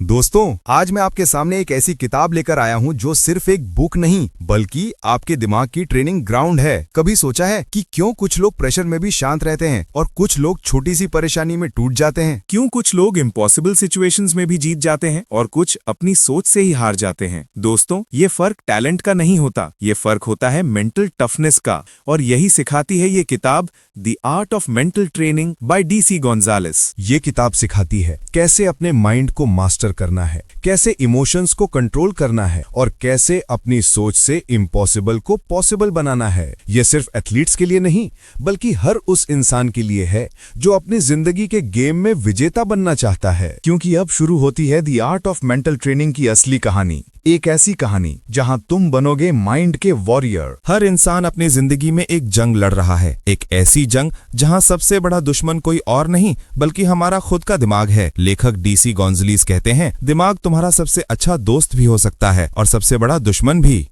दोस्तों, आज मैं आपके सामने एक ऐसी किताब लेकर आया हूं जो सिर्फ एक बुक नहीं बल्कि आपके दिमाग की ट्रेनिंग ग्राउंड है। कभी सोचा है कि क्यों कुछ लोग प्रेशर में भी शांत रहते हैं और कुछ लोग छोटी सी परेशानी में टूट जाते हैं? क्यों कुछ लोग इम्पॉसिबल सिचुएशंस में भी जीत जाते हैं और कुछ अपनी सोच से ही हार जाते हैं? दोस्तों, ये फर्क टैलेंट का नहीं होता, ये फर्क होता है मेंटल टफनेस का। और यही सिखाती है ये किताब the art of mental training by DC Gonzalez. ये किताब सिखाती है कैसे अपने माइंड को मास्टर करना है, कैसे इमोशंस को कंट्रोल करना है और कैसे अपनी सोच से इम्पॉसिबल को पॉसिबल बनाना है। ये सिर्फ एथलीट्स के लिए नहीं बल्कि हर उस इंसान के लिए है जो अपनी जिंदगी के गेम में विजेता बनना चाहता है। क्योंकि अब शुरू होती है the art of mental training की असली कहानी। एक ऐसी कहानी जहां तुम बनोगे माइंड के वॉरियर। हर इंसान अपनी जिंदगी में एक जंग लड़ रहा है, एक ऐसी जंग जहां सबसे बड़ा दुश्मन कोई और नहीं बल्कि हमारा खुद का दिमाग है। लेखक DC गोंजालेस कहते हैं, दिमाग तुम्हारा सबसे अच्छा दोस्त भी हो सकता है और सबसे बड़ा दुश्मन भी।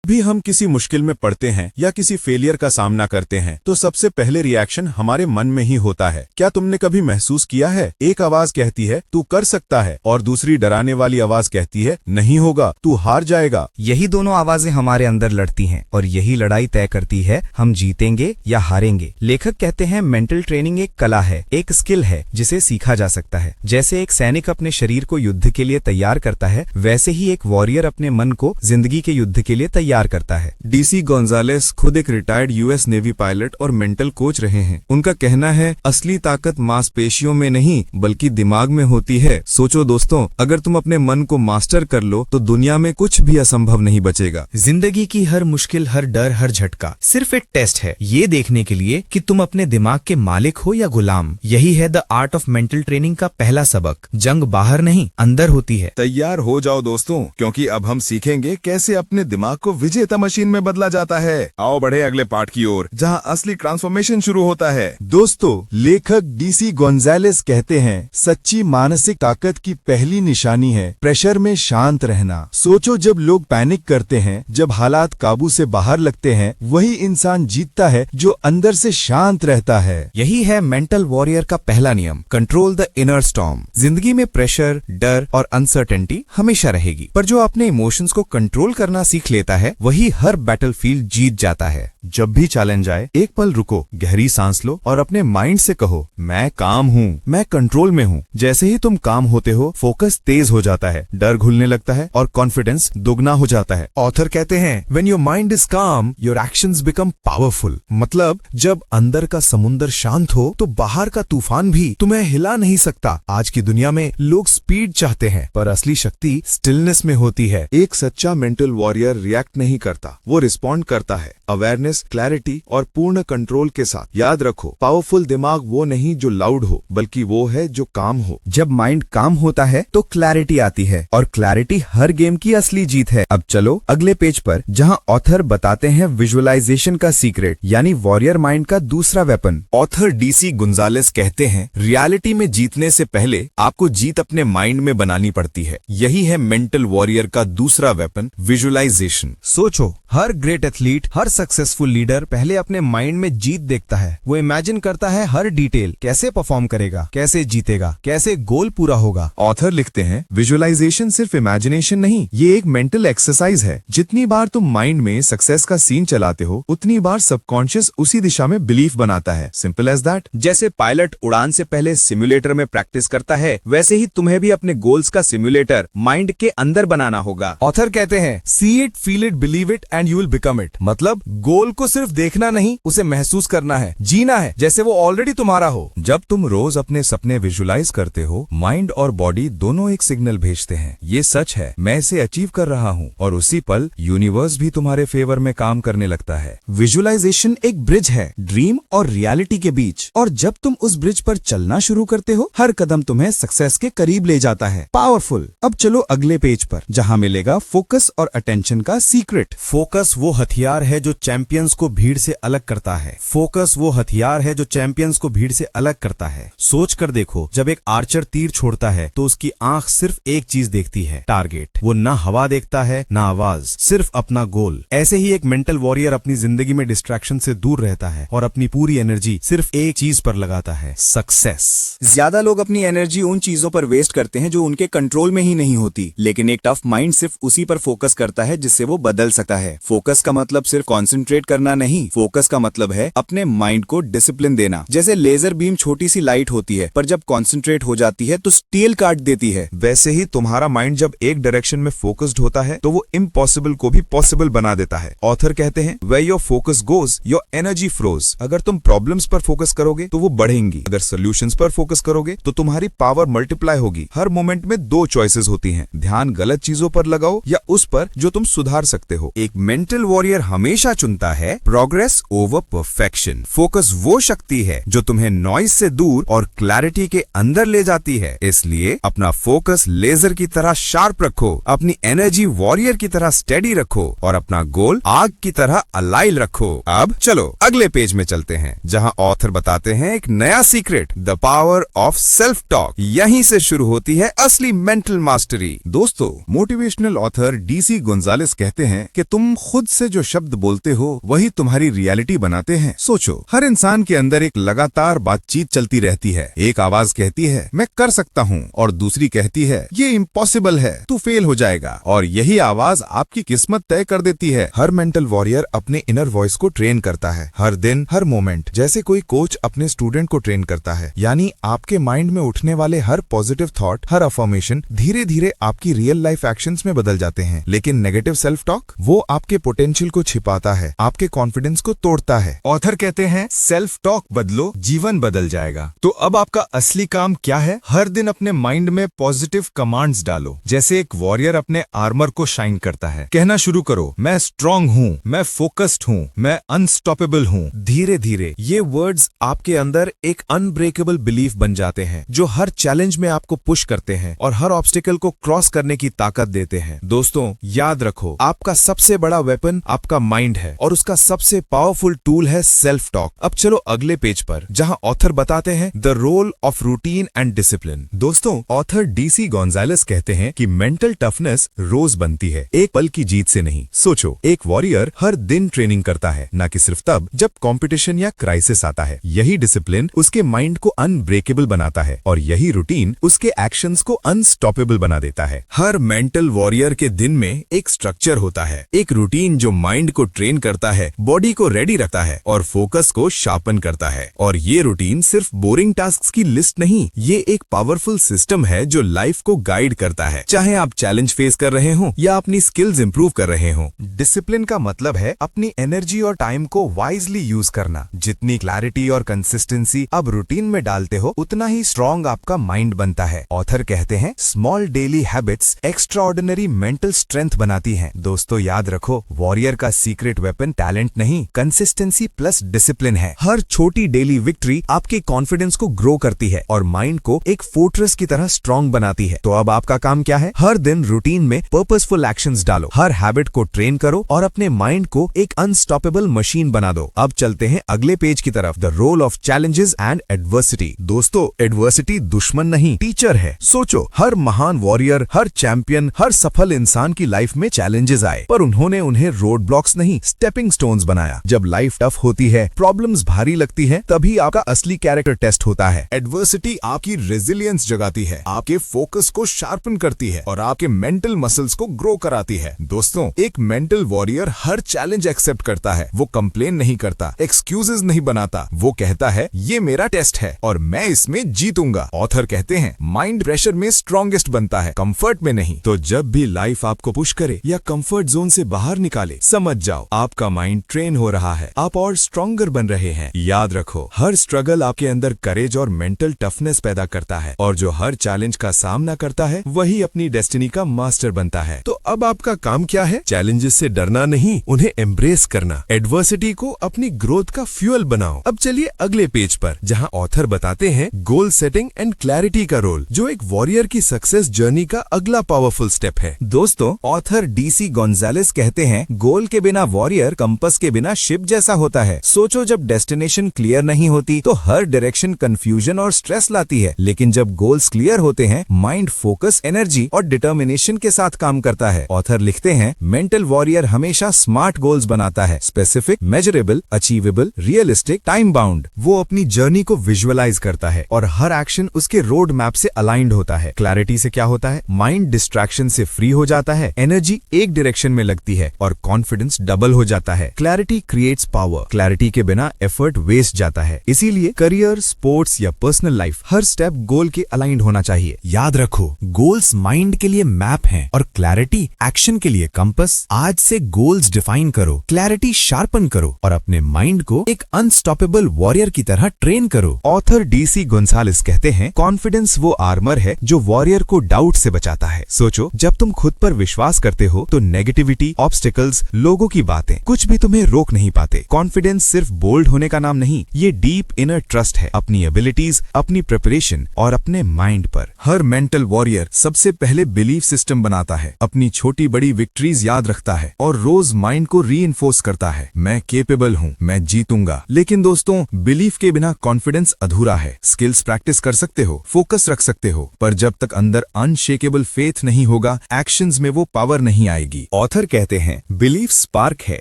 हम किसी मुश्किल में पड़ते हैं या किसी फेलियर का सामना करते हैं तो सबसे पहले रिएक्शन हमारे मन में ही होता है। क्या तुमने कभी महसूस किया है, एक आवाज कहती है तू कर सकता है और दूसरी डराने वाली आवाज कहती है नहीं होगा, तू हार जाएगा। यही दोनों आवाजें हमारे अंदर लड़ती हैं और यही लड़ाई तय करती है हम जीतेंगे या हारेंगे। लेखक कहते हैं मेंटल ट्रेनिंग एक कला है, एक स्किल है जिसे सीखा जा सकता है। जैसे एक सैनिक अपने शरीर को युद्ध के लिए तैयार करता है, वैसे ही एक वॉरियर अपने मन को जिंदगी के युद्ध के लिए तैयार करता है। DC गोंजालेस खुद एक रिटायर्ड US नेवी पायलट और मेंटल कोच रहे हैं। उनका कहना है, असली ताकत मांसपेशियों में नहीं बल्कि दिमाग में होती है। सोचो दोस्तों, अगर तुम अपने मन को मास्टर कर लो तो दुनिया में कुछ भी असंभव नहीं बचेगा। जिंदगी की हर मुश्किल, हर डर, हर झटका सिर्फ एक टेस्ट है, ये देखने के लिए कि तुम अपने दिमाग के मालिक हो या गुलाम। यही है the art of mental training का पहला सबक। जंग बाहर नहीं, अंदर होती है। तैयार हो जाओ दोस्तों, क्योंकि अब हम सीखेंगे कैसे अपने दिमाग को विजेता मशीन में बदला जाता है। आओ बढ़े अगले पार्ट की ओर, जहां असली ट्रांसफॉर्मेशन शुरू होता है। दोस्तों, लेखक DC गोंजालेस कहते हैं, सच्ची मानसिक ताकत की पहली निशानी है प्रेशर में शांत रहना। सोचो, जब लोग पैनिक करते हैं, जब हालात काबू से बाहर लगते हैं, वही इंसान जीतता है जो अंदर से शांत रहता है। यही है मेंटल वॉरियर का पहला नियम, कंट्रोल द इनर स्टॉर्म। जिंदगी में प्रेशर, डर और अनसर्टेनिटी हमेशा रहेगी, पर जो अपने इमोशंस को कंट्रोल करना सीख लेता है वही हर बैटलफील्ड जीत जाता है। जब भी चैलेंज आए, एक पल रुको, गहरी सांस लो और अपने माइंड से कहो, मैं काम हूँ, मैं कंट्रोल में हूँ। जैसे ही तुम काम होते हो, फोकस तेज हो जाता है, डर घुलने लगता है और कॉन्फिडेंस दुगना हो जाता है। ऑथर कहते हैं, व्हेन योर माइंड इज काम, योर एक्शंस बिकम पावरफुल। मतलब जब अंदर का समुंदर शांत हो तो बाहर का तूफान भी तुम्हें हिला नहीं सकता। आज की दुनिया में लोग स्पीड चाहते हैं, पर असली शक्ति स्टिलनेस में होती है। एक सच्चा मेंटल वॉरियर रिएक्ट नहीं करता, वो रिस्पॉन्ड करता है, अवेयरनेस, क्लैरिटी और पूर्ण कंट्रोल के साथ। याद रखो, पावरफुल दिमाग वो नहीं जो लाउड हो, बल्कि वो है जो काम हो। जब माइंड काम होता है तो क्लैरिटी आती है और क्लैरिटी हर गेम की असली जीत है। अब चलो अगले पेज पर, जहां ऑथर बताते हैं विजुअलाइजेशन का सीक्रेट, यानी वॉरियर माइंड का दूसरा वेपन। ऑथर DC गोंजालेस कहते हैं, रियलिटी में जीतने से पहले आपको जीत अपने माइंड में बनानी पड़ती है। यही है मेंटल वॉरियर का दूसरा वेपन, विजुअलाइजेशन। सोचो, हर ग्रेट एथलीट, हर सक्सेसफुल लीडर पहले अपने माइंड में जीत देखता है। वो इमेजिन करता है हर डिटेल, कैसे परफॉर्म करेगा, कैसे जीतेगा, कैसे गोल पूरा होगा। ऑथर लिखते हैं, विजुअलाइजेशन सिर्फ इमेजिनेशन नहीं, ये एक मेंटल एक्सरसाइज है। जितनी बार तुम माइंड में सक्सेस का सीन चलाते हो, उतनी बार सबकॉन्शियस उसी दिशा में बिलीफ बनाता है। Simple as that. जैसे पायलट उड़ान से पहले सिमुलेटर में प्रैक्टिस करता है, वैसे ही तुम्हें भी अपने गोल्स का सिमुलेटर माइंड के अंदर बनाना होगा। ऑथर कहते हैं, see it, feel it, believe it and you will become it. मतलब गोल को सिर्फ देखना नहीं, उसे महसूस करना है, जीना है जैसे वो ऑलरेडी तुम्हारा हो। जब तुम रोज अपने सपने विजुलाइज करते हो, माइंड और बॉडी दोनों एक सिग्नल भेजते हैं, ये सच है, मैं इसे अचीव कर रहा हूँ, और उसी पल यूनिवर्स भी तुम्हारे फेवर में काम करने लगता है। विजुअलाइजेशन एक ब्रिज है ड्रीम और रियलिटी के बीच, और जब तुम उस ब्रिज पर चलना शुरू करते हो, हर कदम तुम्हें सक्सेस के करीब ले जाता है। पावरफुल। अब चलो अगले पेज पर, जहाँ मिलेगा फोकस और अटेंशन का सीक्रेट। सीक्रेट। फोकस वो हथियार है जो चैंपियंस को भीड़ से अलग करता है। फोकस वो हथियार है जो चैंपियंस को भीड़ से अलग करता है। सोच कर देखो, जब एक आर्चर तीर छोड़ता है तो उसकी आंख सिर्फ एक चीज देखती है, टारगेट। वो ना हवा देखता है ना आवाज, सिर्फ अपना गोल। ऐसे ही एक मेंटल वॉरियर अपनी जिंदगी में डिस्ट्रैक्शन से दूर रहता है और अपनी पूरी एनर्जी सिर्फ एक चीज पर लगाता है, सक्सेस। ज्यादा लोग अपनी एनर्जी उन चीजों पर वेस्ट करते हैं जो उनके कंट्रोल में ही नहीं होती, लेकिन एक टफ माइंड सिर्फ उसी पर फोकस करता है जिससे वो बदल सकता है। फोकस का मतलब सिर्फ कॉन्सेंट्रेट करना नहीं, फोकस का मतलब है अपने माइंड को डिसिप्लिन देना। जैसे लेजर बीम छोटी सी लाइट होती है, पर जब कॉन्सेंट्रेट हो जाती है तो स्टील काट देती है। वैसे ही तुम्हारा माइंड जब एक डायरेक्शन में फोकस्ड होता है तो वो इम्पॉसिबल को भी पॉसिबल बना देता है। ऑथर कहते हैं, where your focus goes your energy flows. अगर तुम प्रॉब्लम्स पर फोकस करोगे तो वो बढ़ेंगी, अगर सॉल्यूशंस पर फोकस करोगे तो तुम्हारी पावर मल्टीप्लाई होगी। हर मोमेंट में दो चॉइसेस होती हैं, ध्यान गलत चीजों पर लगाओ या उस पर जो तुम सुधार सकते हो। एक मेंटल वॉरियर हमेशा चुनता है प्रोग्रेस ओवर परफेक्शन। फोकस वो शक्ति है जो तुम्हें नॉइज से दूर और क्लैरिटी के अंदर ले जाती है। इसलिए अपना फोकस लेजर की तरह शार्प रखो, अपनी एनर्जी वॉरियर की तरह स्टेडी रखो और अपना गोल आग की तरह अलाइल रखो। अब चलो अगले पेज में चलते हैं, जहां ऑथर बताते हैं एक नया secret, the power of self talk. यहीं से शुरू होती है असली मेंटल मास्टरी। दोस्तों, मोटिवेशनल ऑथर डीसी गोंजालेस कहते हैं कि तुम खुद से जो शब्द बोलते हो वही तुम्हारी रियलिटी बनाते हैं। सोचो, हर इंसान के अंदर एक लगातार बातचीत चलती रहती है। एक आवाज कहती है मैं कर सकता हूँ और दूसरी कहती है ये इम्पॉसिबल है, तू फेल हो जाएगा। और यही आवाज आपकी किस्मत तय कर देती है। हर मेंटल वॉरियर अपने इनर वॉइस को ट्रेन करता है, हर दिन हर मोमेंट, जैसे कोई कोच अपने स्टूडेंट को ट्रेन करता है। यानी आपके माइंड में उठने वाले हर पॉजिटिव थॉट, हर अफर्मेशन धीरे धीरे आपकी रियल लाइफ एक्शंस में बदल जाते हैं। लेकिन नेगेटिव सेल्फ टॉक, वो आपके पोटेंशियल को छिपाता है, आपके कॉन्फिडेंस को तोड़ता है। ऑथर कहते हैं सेल्फ टॉक बदलो, जीवन बदल जाएगा। तो अब आपका असली काम क्या है? हर दिन अपने माइंड में पॉजिटिव कमांड्स डालो, जैसे एक वॉरियर अपने आर्मर को शाइन करता है। कहना शुरू करो, मैं स्ट्रांग हूँ, मैं फोकस्ड हूँ, मैं अनस्टॉपेबल हूँ। धीरे धीरे ये वर्ड्स आपके अंदर एक अनब्रेकेबल बिलीफ बन जाते हैं, जो हर चैलेंज में आपको पुश करते हैं और हर ऑब्स्टिकल को क्रॉस करने की ताकत देते हैं। दोस्तों, याद रखो, आपका सबसे बड़ा वेपन आपका माइंड है और उसका सबसे पावरफुल टूल है सेल्फ टॉक। अब चलो अगले पेज पर, जहां ऑथर बताते हैं the role of routine and discipline. दोस्तों, ऑथर डीसी गोंजालेस कहते हैं कि मेंटल टफनेस रोज बनती है, एक पल की जीत से नहीं। सोचो, एक वॉरियर हर दिन ट्रेनिंग करता है, न कि सिर्फ तब जब कंपटीशन या क्राइसिस आता है। यही डिसिप्लिन उसके माइंड को अनब्रेकेबल बनाता है और यही रूटीन उसके एक्शंस को अनस्टॉपेबल बना देता है। हर मेंटल वॉरियर के दिन में एक स्ट्रक्चर होता है, एक रूटीन जो माइंड को ट्रेन करता है, बॉडी को रेडी रखता है और फोकस को शार्पन करता है। और ये रूटीन सिर्फ बोरिंग टास्क्स की लिस्ट नहीं, ये एक पावरफुल सिस्टम है जो लाइफ को गाइड करता है, चाहे आप चैलेंज फेस कर रहे हो या अपनी स्किल्स इंप्रूव कर रहे हो। डिसिप्लिन का मतलब है अपनी एनर्जी और टाइम को वाइजली यूज करना। जितनी क्लैरिटी और कंसिस्टेंसी आप रूटीन में डालते हो, उतना ही स्ट्रॉन्ग आपका माइंड बनता है। ऑथर कहते हैं small daily habits extraordinary mental strength बनाती हैं। दोस्तों, याद रखो, वॉरियर का सीक्रेट वेपन टैलेंट नहीं, कंसिस्टेंसी प्लस डिसिप्लिन है। हर छोटी डेली विक्ट्री आपके कॉन्फिडेंस को ग्रो करती है और माइंड को एक फोर्ट्रेस की तरह स्ट्रॉन्ग बनाती है। तो अब आपका काम क्या है? हर दिन रूटीन में पर्पसफुल एक्शंस डालो, हर हैबिट को ट्रेन करो और अपने माइंड को एक अनस्टॉपेबल मशीन बना दो। अब चलते हैं अगले पेज की तरफ, the role of challenges and adversity. दोस्तों, एडवर्सिटी दुश्मन नहीं, टीचर है। सोचो, हर महान वॉरियर, हर चैंपियन, हर सफल इंसान की लाइफ में चैलेंजेस आए, पर उन्होंने उन्हें रोड ब्लॉक्स नहीं, स्टेपिंग स्टोन्स बनाया। जब लाइफ टफ होती है, प्रॉब्लम्स भारी लगती हैं, तभी आपका असली कैरेक्टर टेस्ट होता है। एडवर्सिटी आपकी रेजिलियंस जगाती है, आपके फोकस को शार्पन करती है और आपके मेंटल मसल्स को ग्रो कराती है। दोस्तों, एक मेंटल वॉरियर हर चैलेंज एक्सेप्ट करता है। वो कंप्लेन नहीं करता, एक्सक्यूजेस नहीं बनाता, वो कहता है ये मेरा टेस्ट है और मैं इसमें जीतूंगा। ऑथर कहते हैं माइंड प्रेशर में स्ट्रॉन्गेस्ट बनता है, कंफर्ट में नहीं। तो जब भी लाइफ आपको पुश करे या कंफर्ट जोन से बाहर निकाले, समझ जाओ आपका माइंड ट्रेन हो रहा है, आप और स्ट्रॉन्गर बन रहे हैं। याद रखो, हर स्ट्रगल आपके अंदर करेज और मेंटल टफनेस पैदा करता है और जो हर चैलेंज का सामना करता है वही अपनी डेस्टिनी का मास्टर बनता है। तो अब आपका काम क्या है? चैलेंजेस से डरना नहीं, उन्हें एम्ब्रेस करना, एडवर्सिटी को अपनी ग्रोथ का फ्यूल बनाओ। अब चलिए अगले पेज पर, जहां ऑथर बताते हैं गोल सेटिंग एंड क्लैरिटी का रोल, जो एक वॉरियर की सक्सेस जर्नी का अगला पावरफुल स्टेप है। दोस्तों, ऑथर डीसी गोंजालेस कहते हैं, गोल के बिना वॉरियर कंपास के बिना शिप जैसा होता है। सोचो, जब डेस्टिनेशन क्लियर नहीं होती तो हर डायरेक्शन कंफ्यूजन और स्ट्रेस लाती है, लेकिन जब गोल्स क्लियर होते हैं माइंड फोकस, एनर्जी और डिटर्मिनेशन के साथ काम करता है। ऑथर लिखते हैं, मेंटल वॉरियर हमेशा स्मार्ट गोल्स बनाता है, specific, measurable, achievable, realistic, time bound. वो अपनी जर्नी को विजुअलाइज करता है और हर एक्शन उसके रोड मैप से अलाइंड होता है। क्लैरिटी से क्या होता है? माइंड डिस्ट्रैक्शन से फ्री हो जाता है, एनर्जी एक डायरेक्शन में लगती है और कॉन्फिडेंस डबल हो जाता है। Clarity creates power. क्लैरिटी के बिना एफर्ट वेस्ट जाता है। इसीलिए करियर, स्पोर्ट्स या पर्सनल लाइफ, हर स्टेप गोल के अलाइंड होना चाहिए। याद रखो, गोल्स माइंड के लिए मैप हैं और क्लैरिटी एक्शन के लिए कंपास। आज से गोल्स डिफाइन करो, क्लैरिटी शार्पन करो और अपने माइंड को एक अनस्टॉपेबल वॉरियर की तरह ट्रेन करो। ऑथर DC गोंजालेस कहते हैं, कॉन्फिडेंस वो आर्मर है जो वॉरियर को डाउट से बचाता है। सोचो, जब तुम खुद पर विश्वास करते हो तो नेगेटिविटी, ऑब्स्टिकल्स, लोगों की बातें कुछ भी तुम्हें रोक नहीं पाते। कॉन्फिडेंस सिर्फ बोल्ड होने का नाम नहीं, ये डीप इनर ट्रस्ट है अपनी एबिलिटीज, अपनी प्रिपरेशन और अपने माइंड पर। हर मेंटल वॉरियर सबसे पहले बिलीफ सिस्टम बनाता है, अपनी छोटी बड़ी विक्ट्रीज याद रखता है और रोज माइंड को रीइंफोर्स करता है, मैं केपेबल हूँ, मैं जीतूंगा। लेकिन दोस्तों, बिलीफ के बिना कॉन्फिडेंस अधूरा है। स्किल्स प्रैक्टिस कर सकते हो, फोकस रख सकते हो, पर जब तक अंदर अनशेकेबल फेथ नहीं होगा, एक्शंस में वो पावर नहीं आएगी। ऑथर कहते हैं, बिलीफ स्पार्क है,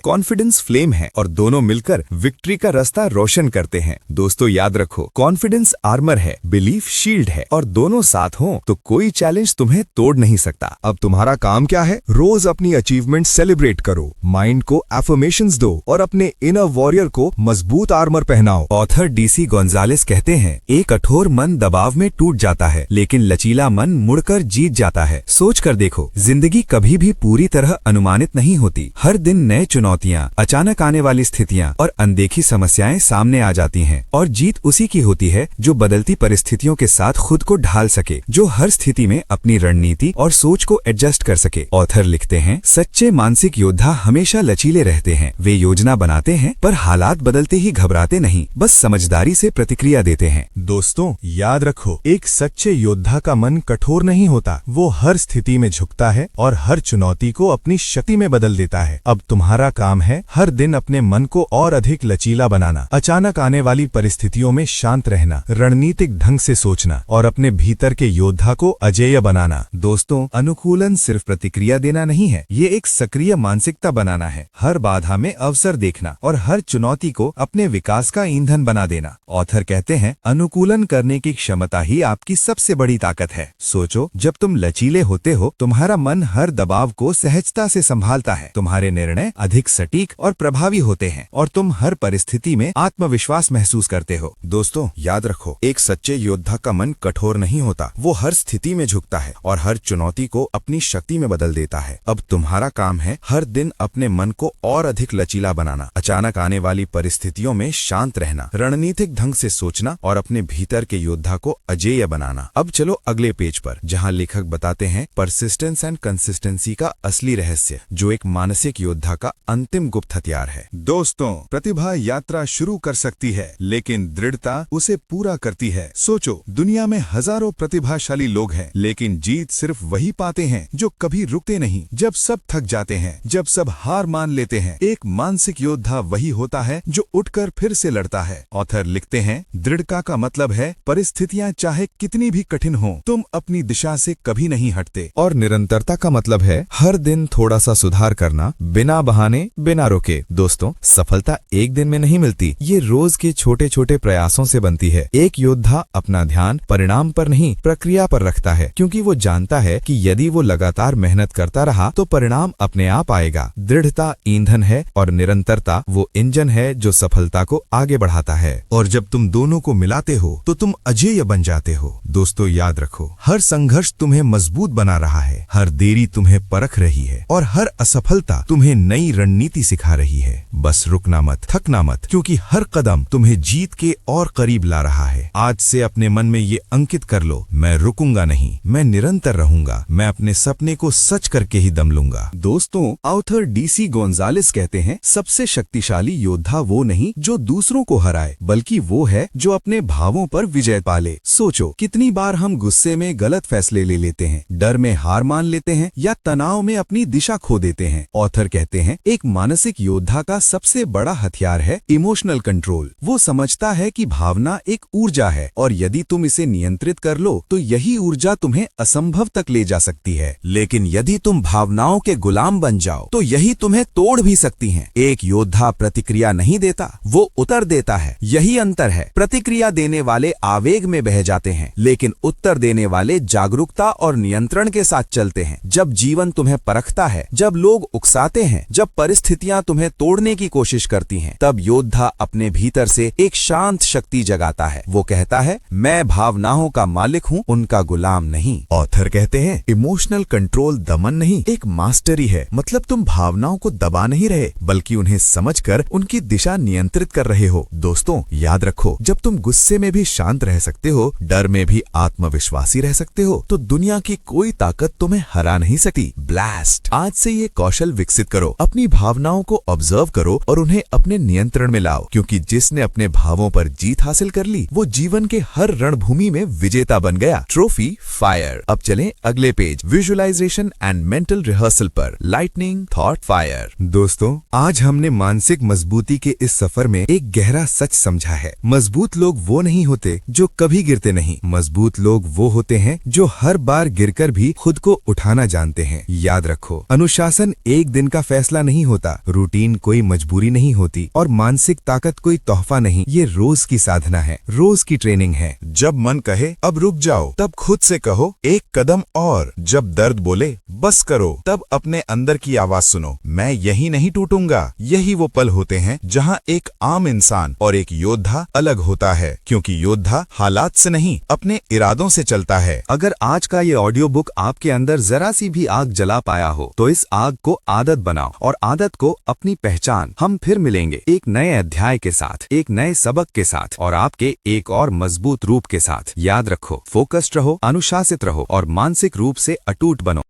कॉन्फिडेंस फ्लेम है और दोनों मिलकर विक्ट्री का रास्ता रोशन करते हैं। दोस्तों याद रखो, कॉन्फिडेंस आर्मर है, बिलीफ शील्ड है और दोनों साथ हो तो कोई चैलेंज तुम्हें तोड़ नहीं सकता। अब तुम्हारा काम क्या है? रोज अपनी अचीवमेंट सेलिब्रेट करो, माइंड को एफर्मेशंस दो और अपने इनर वॉरियर को मजबूत आर्मर पहनाओ। ऑथर DC गोंजालेस कहते हैं, एक कठोर मन दबाव में टूट जाता है, लेकिन लचीला मन मुड़कर जीत जाता है। सोच कर देखो, जिंदगी कभी भी पूरी तरह अनुमानित नहीं होती। हर दिन नए चुनौतियां, अचानक आने वाली स्थितियां और अनदेखी समस्याएं सामने आ जाती हैं और जीत उसी की होती है जो बदलती परिस्थितियों के साथ खुद को ढाल सके, जो हर स्थिति में अपनी रणनीति और सोच को एडजस्ट कर सके। ऑथर लिखते हैं, सच्चे मानसिक योद्धा हमेशा लचीले रहते हैं। वे योजना बनाते हैं पर हालात बदलते ही घबराते नहीं, बस समझदारी से प्रतिक्रिया देते हैं। दोस्तों याद रखो, एक सच्चे योद्धा का मन कठोर नहीं होता, वो हर स्थिति में झुकता है और हर चुनौती को अपनी शक्ति में बदल देता है। अब तुम्हारा काम है हर दिन अपने मन को और अधिक लचीला बनाना, अचानक आने वाली परिस्थितियों में शांत रहना, रणनीतिक ढंग से सोचना और अपने भीतर के योद्धा को अजेय बनाना। दोस्तों, अनुकूलन सिर्फ प्रतिक्रिया देना नहीं है, ये एक सक्रिय मानसिकता बनाना है। हर बाधा में अवसर देखना और हर चुनौती को अपने विकास का ईंधन बना देना। ऑथर कहते हैं, अनुकूलन करने की क्षमता ही आपकी सबसे बड़ी ताकत है। सोचो, जब तुम लचीले होते हो, तुम्हारा मन हर दबाव को सहजता से संभालता है, तुम्हारे निर्णय अधिक सटीक और प्रभावी होते हैं और तुम हर परिस्थिति में आत्मविश्वास महसूस करते हो। दोस्तों याद रखो, एक सच्चे योद्धा का मन कठोर नहीं होता, वो हर स्थिति में झुकता है और हर चुनौती को अपनी शक्ति में बदल देता है। अब तुम्हारा काम है हर दिन अपने मन को और अधिक लचीला बनाना, अचानक आने वाली परिस्थितियों में शांत रहना, रणनीतिक ढंग से सोचना और अपने भीतर के योद्धा को अजेय बनाना। अब चलो अगले पेज पर, जहां लेखक बताते हैं परसिस्टेंस एंड कंसिस्टेंसी का असली रहस्य, जो एक मानसिक योद्धा का अंतिम गुप्त हथियार है। दोस्तों, प्रतिभा यात्रा शुरू कर सकती है, लेकिन दृढ़ता उसे पूरा करती है। सोचो, दुनिया में हजारों प्रतिभाशाली लोग हैं, लेकिन जीत सिर्फ वही पाते हैं जो कभी रुकते नहीं, जब सब थक जाते हैं, जब सब हार मान लेते हैं। एक मानसिक योद्धा वही होता है जो उठकर फिर से लड़ता है। ऑथर लिखते हैं, दृढ़ता का मतलब है परिस्थितियां चाहे कितनी भी कठिन हो, तुम अपनी दिशा से कभी नहीं हटते। और निरंतरता का मतलब है हर दिन थोड़ा सा सुधार करना, बिना बहाने, बिना रोके। दोस्तों, सफलता एक दिन में नहीं मिलती, ये रोज के छोटे छोटे प्रयासों से बनती है। एक योद्धा अपना ध्यान परिणाम पर नहीं, प्रक्रिया पर रखता है, क्योंकि वो जानता है कि यदि वो लगातार मेहनत करता रहा तो परिणाम अपने आप आएगा। दृढ़ता ईंधन है और निरंतरता वो इंजन है जो सफलता को आगे बढ़ाता है। और जब तुम दोनों को मिलाते हो तो तुम अजेय बन जाते हो। दोस्तों याद रखो, हर संघर्ष तुम्हें मजबूत बना रहा है, हर देरी तुम्हें परख रही है और हर असफलता तुम्हें नई रणनीति सिखा रही है। बस रुकना मत, थकना मत, क्योंकि हर कदम तुम्हें जीत के और करीब ला रहा है। आज से अपने मन में ये अंकित कर लो, मैं रुकूंगा नहीं, मैं निरंतर रहूंगा, मैं अपने सपने को सच करके ही दम लूंगा। दोस्तों, ऑथर DC गोंजालेस कहते हैं, सबसे शक्तिशाली योद्धा वो नहीं जो दूसरों को हराए, बल्कि वो है जो अपने भावों पर विजय पाले। सोचो, कितनी बार हम गुस्से में गलत फैसले ले लेते हैं, डर में हार मान लेते हैं या तनाव में अपनी दिशा दिशा खो देते हैं। ऑथर कहते हैं एक मानसिक योद्धा का सबसे बड़ा हथियार है इमोशनल कंट्रोल। वो समझता है कि भावना एक ऊर्जा है और यदि तुम इसे नियंत्रित कर लो तो यही ऊर्जा तुम्हें असंभव तक ले जा सकती है। लेकिन यदि तुम भावनाओं के गुलाम बन जाओ तो यही तुम्हें तोड़ भी सकती हैं। एक योद्धा प्रतिक्रिया नहीं देता, वो उत्तर देता है। यही अंतर है। प्रतिक्रिया देने वाले आवेग में बह जाते हैं, लेकिन उत्तर देने वाले जागरूकता और नियंत्रण के साथ चलते हैं। जब जीवन तुम्हें परखता है, जब लोग उकसाते हैं, जब परिस्थितियां तुम्हें तोड़ने की कोशिश करती हैं, तब योद्धा अपने भीतर से एक शांत शक्ति जगाता है। वो कहता है, मैं भावनाओं का मालिक हूँ, उनका गुलाम नहीं। ऑथर कहते हैं इमोशनल कंट्रोल दमन नहीं, एक मास्टरी है। मतलब तुम भावनाओं को दबा नहीं रहे, बल्कि उन्हें समझकर उनकी दिशा नियंत्रित कर रहे हो। दोस्तों याद रखो, जब तुम गुस्से में भी शांत रह सकते हो, डर में भी आत्मविश्वासी रह सकते हो, तो दुनिया की कोई ताकत तुम्हें हरा नहीं सकती। ब्लास्ट! आज से ये कौशल विकसित करो। अपनी भावनाओं को ऑब्जर्व करो और उन्हें अपने नियंत्रण में लाओ, क्योंकि जिसने अपने भावों पर जीत हासिल कर ली, वो जीवन के हर रणभूमि में विजेता बन गया। Trophy fire. अब चलें अगले page, visualization and mental rehearsal पर। Lightning thought fire. दोस्तों, आज हमने मानसिक मजबूती के इस सफर में एक गहरा सच समझा है। मजबूत लोग वो नहीं होते जो कभी गिरते नहीं। मजबूत लोग वो होते हैं जो हर बार गिरकर भी खुद को उठाना जानते हैं। याद रखो, अनुशासन एक दिन का फैसला नहीं होता, रूटीन कोई मजबूरी नहीं होती, और मानसिक ताकत कोई तोहफा नहीं, ये रोज की साधना है, रोज की ट्रेनिंग है। जब मन कहे अब रुक जाओ, तब खुद से कहो एक कदम और। जब दर्द बोले बस करो, तब अपने अंदर की आवाज सुनो, मैं यही नहीं टूटूंगा। यही वो पल होते हैं जहां एक आम इंसान और एक योद्धा अलग होता है, क्योंकि योद्धा हालात से नहीं, अपने इरादों से चलता है। अगर आज का ये ऑडियो बुक आपके अंदर जरा सी भी आग जला पाया हो, तो इस आग को आदत बनाओ और आदत को अपनी पहचान। हम फिर मिलेंगे एक नए अध्याय के साथ, एक नए सबक के साथ, और आपके एक और मजबूत रूप के साथ। याद रखो, फोकस्ड रहो, अनुशासित रहो और मानसिक रूप से अटूट बनो।